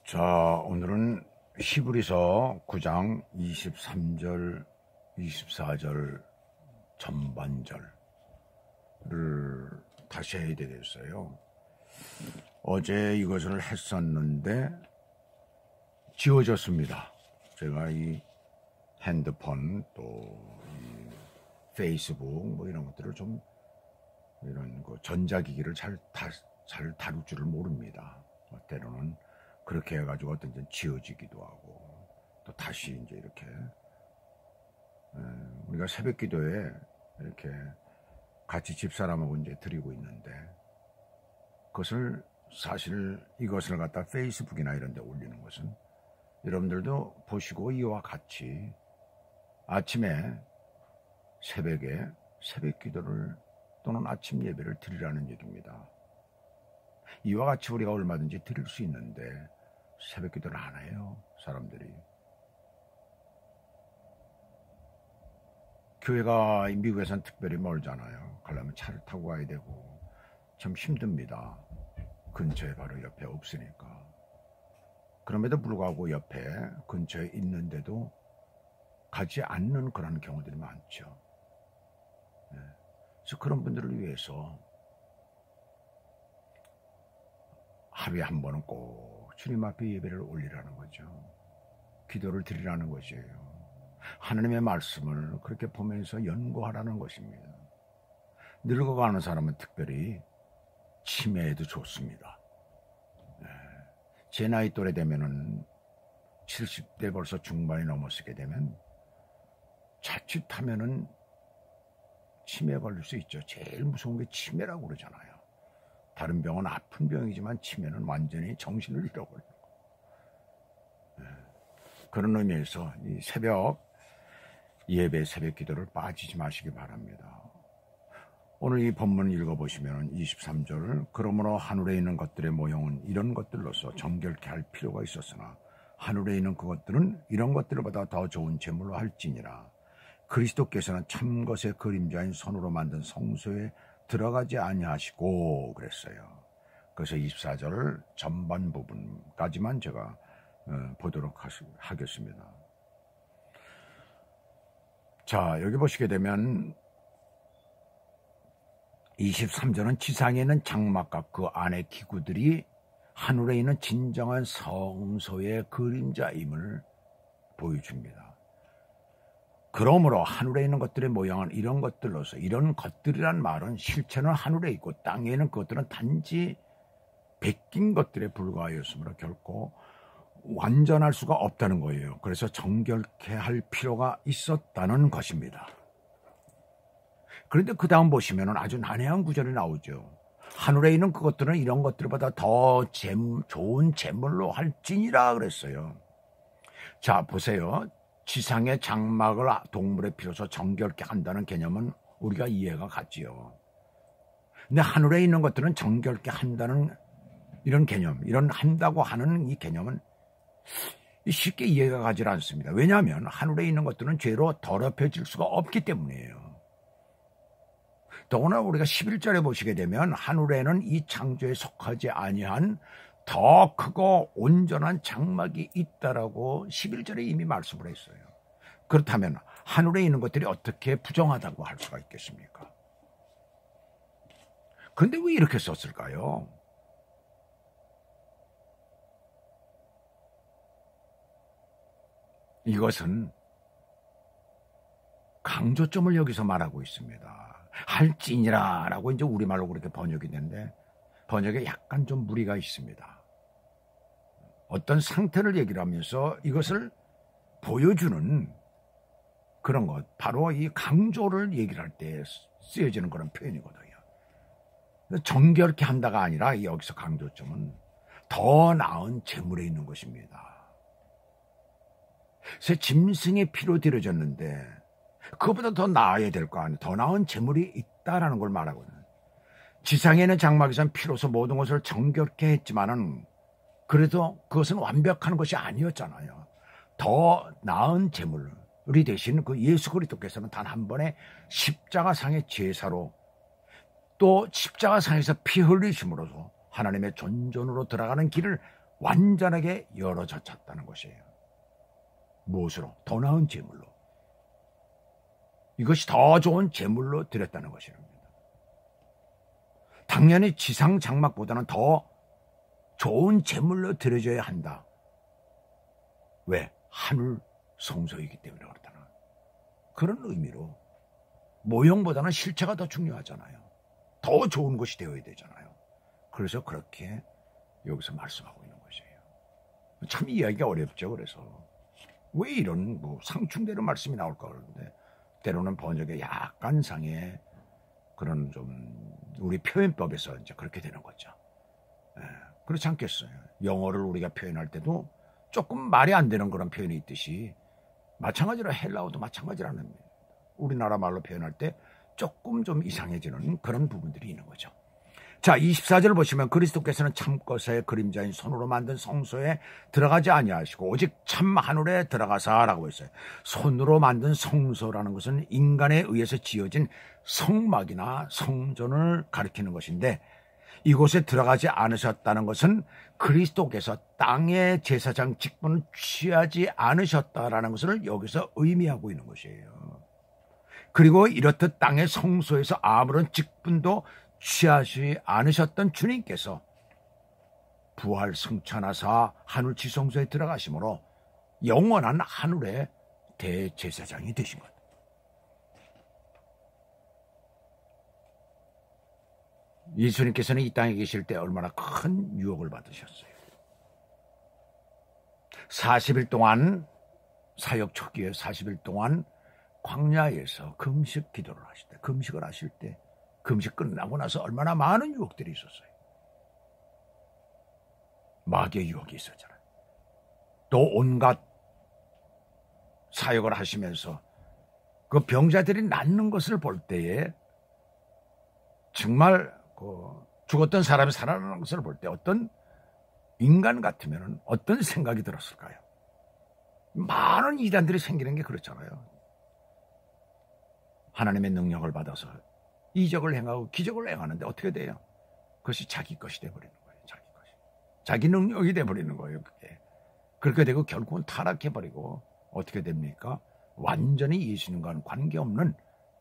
자, 오늘은 히브리서 9장 23절, 24절 전반절을 다시 해야 되겠어요. 어제 이것을 했었는데 지워졌습니다. 제가 이 핸드폰 또 이 페이스북 뭐 이런 것들을 좀 이런 거 전자기기를 잘 다룰 줄을 모릅니다. 때로는 그렇게 해가지고 어떤 데 지워지기도 하고 또 다시 이제 이렇게 우리가 새벽 기도에 이렇게 같이 집사람하고 이제 드리고 있는데 그것을 사실 이것을 갖다 페이스북이나 이런 데 올리는 것은 여러분들도 보시고 이와 같이 아침에 새벽에 새벽 기도를 또는 아침 예배를 드리라는 얘기입니다. 이와 같이 우리가 얼마든지 드릴 수 있는데 새벽 기도를 안 해요, 사람들이. 교회가 미국에선 특별히 멀잖아요. 가려면 차를 타고 가야 되고 참 힘듭니다. 근처에 바로 옆에 없으니까. 그럼에도 불구하고 옆에 근처에 있는데도 가지 않는 그런 경우들이 많죠. 그래서 그런 분들을 위해서 하루에 한 번은 꼭 주님 앞에 예배를 올리라는 거죠. 기도를 드리라는 것이에요. 하나님의 말씀을 그렇게 보면서 연구하라는 것입니다. 늙어가는 사람은 특별히 치매에도 좋습니다. 제 나이 또래 되면은 70대 벌써 중반이 넘었게 되면 자칫하면은 치매에 걸릴 수 있죠. 제일 무서운 게 치매라고 그러잖아요. 다른 병은 아픈 병이지만 치매는 완전히 정신을 잃어버려요. 그런 의미에서 이 새벽 예배, 새벽 기도를 빠지지 마시기 바랍니다. 오늘 이 본문 읽어보시면 23절 그러므로 하늘에 있는 것들의 모형은 이런 것들로서 정결케 할 필요가 있었으나 하늘에 있는 그것들은 이런 것들보다 더 좋은 제물로 할지니라. 그리스도께서는 참 것의 그림자인 손으로 만든 성소에 들어가지 아니하시고 그랬어요. 그래서 24절 전반 부분까지만 제가 보도록 하겠습니다. 자, 여기 보시게 되면 23절은 지상에 있는 장막과 그 안의 기구들이 하늘에 있는 진정한 성소의 그림자임을 보여줍니다. 그러므로 하늘에 있는 것들의 모양은 이런 것들로서, 이런 것들이란 말은 실체는 하늘에 있고 땅에 있는 것들은 단지 베낀 것들에 불과하였으므로 결코 완전할 수가 없다는 거예요. 그래서 정결케 할 필요가 있었다는 것입니다. 그런데 그 다음 보시면 아주 난해한 구절이 나오죠. 하늘에 있는 그것들은 이런 것들보다 더 좋은 제물로 할지니라 그랬어요. 자, 보세요. 지상의 장막을 동물에 필요서 정결케 한다는 개념은 우리가 이해가 가지요. 근데 하늘에 있는 것들은 정결케 한다는 이런 개념, 이런 한다고 하는 이 개념은 쉽게 이해가 가지 않습니다. 왜냐하면 하늘에 있는 것들은 죄로 더럽혀질 수가 없기 때문이에요. 더구나 우리가 11절에 보시게 되면 하늘에는 이 창조에 속하지 아니한 더 크고 온전한 장막이 있다라고 11절에 이미 말씀을 했어요. 그렇다면 하늘에 있는 것들이 어떻게 부정하다고 할 수가 있겠습니까? 그런데 왜 이렇게 썼을까요? 이것은 강조점을 여기서 말하고 있습니다. 할지니라 라고 이제 우리말로 그렇게 번역이 되는데 번역에 약간 좀 무리가 있습니다. 어떤 상태를 얘기를 하면서 이것을 보여주는 그런 것, 바로 이 강조를 얘기를 할 때 쓰여지는 그런 표현이거든요. 정결케 한다가 아니라 여기서 강조점은 더 나은 제물에 있는 것입니다. 그래서 짐승의 피로 들여졌는데 그것보다 더 나아야 될 거 아니에요. 더 나은 제물이 있다라는 걸 말하거든요. 지상에는 장막에서는 피로서 모든 것을 정결케 했지만은 그래도 그것은 완벽한 것이 아니었잖아요. 더 나은 제물이 대신 그 예수 그리스도께서는 단 한 번의 십자가상의 제사로 또 십자가상에서 피 흘리심으로써 하나님의 존존으로 들어가는 길을 완전하게 열어젖혔다는 것이에요. 무엇으로? 더 나은 제물로. 이것이 더 좋은 제물로 드렸다는 것이랍니다. 당연히 지상 장막보다는 더 좋은 제물로 드려져야 한다. 왜? 하늘 성소이기 때문에 그렇다는 그런 의미로 모형보다는 실체가 더 중요하잖아요. 더 좋은 것이 되어야 되잖아요. 그래서 그렇게 여기서 말씀하고 있는 것이에요. 참 이해하기가 어렵죠. 그래서 왜 이런 상충되는 말씀이 나올까 그러는데 때로는 번역에 약간 상의 그런 좀 우리 표현법에서 이제 그렇게 되는 거죠. 그렇지 않겠어요? 영어를 우리가 표현할 때도 조금 말이 안 되는 그런 표현이 있듯이 마찬가지로 헬라어도 마찬가지라는 겁니다. 우리나라 말로 표현할 때 조금 좀 이상해지는 그런 부분들이 있는 거죠. 자, 24절을 보시면 그리스도께서는 참것의 그림자인 손으로 만든 성소에 들어가지 아니하시고 오직 참 하늘에 들어가사라고 했어요. 손으로 만든 성소라는 것은 인간에 의해서 지어진 성막이나 성전을 가리키는 것인데 이곳에 들어가지 않으셨다는 것은 그리스도께서 땅의 제사장 직분을 취하지 않으셨다라는 것을 여기서 의미하고 있는 것이에요. 그리고 이렇듯 땅의 성소에서 아무런 직분도 취하지 않으셨던 주님께서 부활 승천하사 하늘 지성소에 들어가심으로 영원한 하늘의 대제사장이 되신 것. 예수님께서는 이 땅에 계실 때 얼마나 큰 유혹을 받으셨어요. 40일 동안 사역 초기에 40일 동안 광야에서 금식 기도를 하실 때, 금식을 하실 때, 금식 끝나고 나서 얼마나 많은 유혹들이 있었어요. 마귀의 유혹이 있었잖아요. 또 온갖 사역을 하시면서 그 병자들이 낫는 것을 볼 때에 정말 죽었던 사람이 살아나는 것을 볼 때 어떤 인간 같으면 어떤 생각이 들었을까요? 많은 이단들이 생기는 게 그렇잖아요. 하나님의 능력을 받아서 이적을 행하고 기적을 행하는데 어떻게 돼요? 그것이 자기 것이 돼버리는 거예요. 자기 것이. 자기 능력이 돼버리는 거예요. 그게. 그렇게 되고 결국은 타락해버리고 어떻게 됩니까? 완전히 예수님과는 관계없는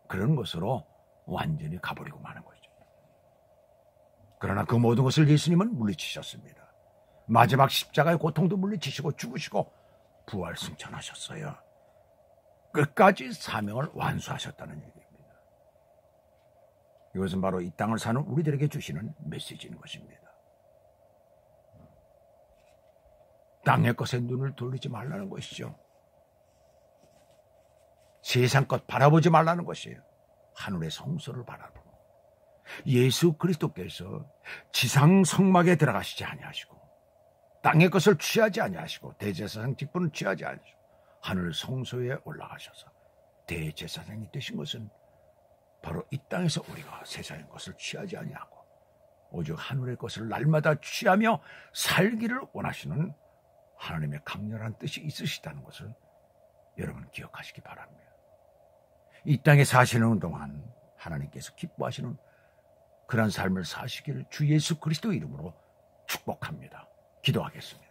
그런 것으로 완전히 가버리고 마는 거죠. 그러나 그 모든 것을 예수님은 물리치셨습니다. 마지막 십자가의 고통도 물리치시고 죽으시고 부활 승천하셨어요. 끝까지 사명을 완수하셨다는 얘기입니다. 이것은 바로 이 땅을 사는 우리들에게 주시는 메시지인 것입니다. 땅의 것에 눈을 돌리지 말라는 것이죠. 세상 것 바라보지 말라는 것이에요. 하늘의 성소를 바라보고 예수 그리스도께서 지상 성막에 들어가시지 아니하시고 땅의 것을 취하지 아니하시고 대제사장 직분을 취하지 아니하시고 하늘 성소에 올라가셔서 대제사장이 되신 것은 바로 이 땅에서 우리가 세상의 것을 취하지 아니하고 오직 하늘의 것을 날마다 취하며 살기를 원하시는 하나님의 강렬한 뜻이 있으시다는 것을 여러분 기억하시기 바랍니다. 이 땅에 사시는 동안 하나님께서 기뻐하시는 그런 삶을 사시기를 주 예수 그리스도 이름으로 축복합니다. 기도하겠습니다.